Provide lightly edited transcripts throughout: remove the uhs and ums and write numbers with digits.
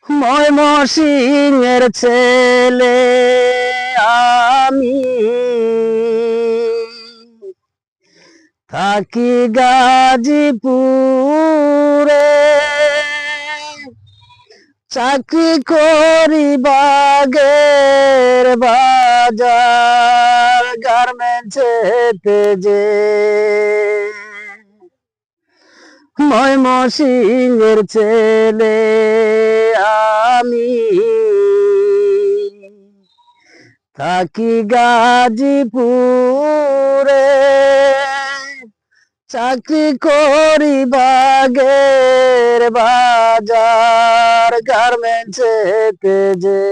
ময়মনসিংহের ছেলে আমি, থাকি গাজীপুরে, চাকরি করি বাগের বাজার গার্মেন্টসেতে যে। ময়মনসিংহের ছেলে আমি, থাকি গাজীপুরে, চাকরি করি বাগের বাজার গার্মেন্টসেতে যে।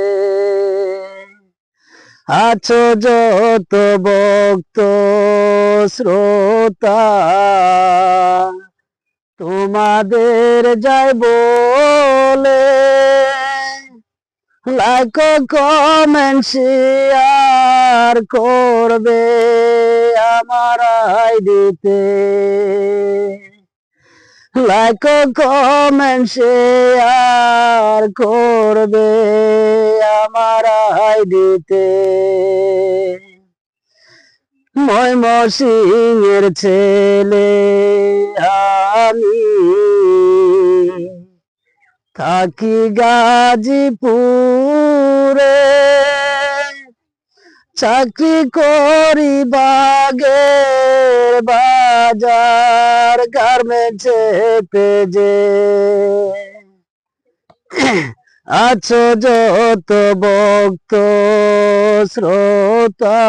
আছো যত ভক্ত শ্রোতা, তোমাদের যাই বলে, লাইক কমেন্ট শেয়ার করবে আমার আইডিতে। লাইক কমেন্ট শেয়ার করবে আমার আইডিতে। ময়মনসিংহের ছেলে আমি, থাকি গাজীপুরে, চাকরি করি বাগের বাজার গার্মেন্টসেতে যে। আছো যত ভক্ত শ্রোতা,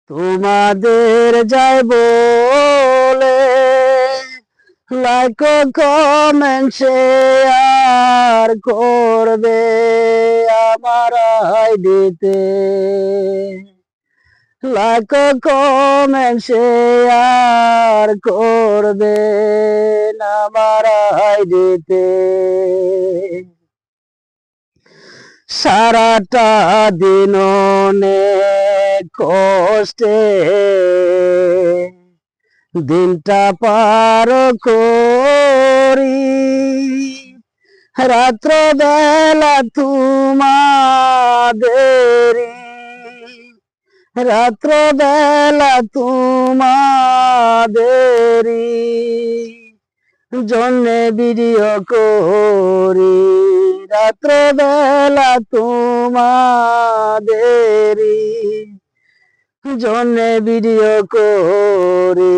তোমাদের যাই বলে, লাইক কমেন্ট শেয়ার করবে আমার আইডিতে। লাইক কমেন্ট শেয়ার করবে আমার আইডিতে। সারাটা দিন অনেক কষ্টে দিনটা পার করি, রাত্র বেলা তোমাদেরি, রাত্র বেলা তোমাদেরি জন্যে ভিডিও করি, রাত্র বেলা তোমাদেরি জন্যে ভিডিও করি।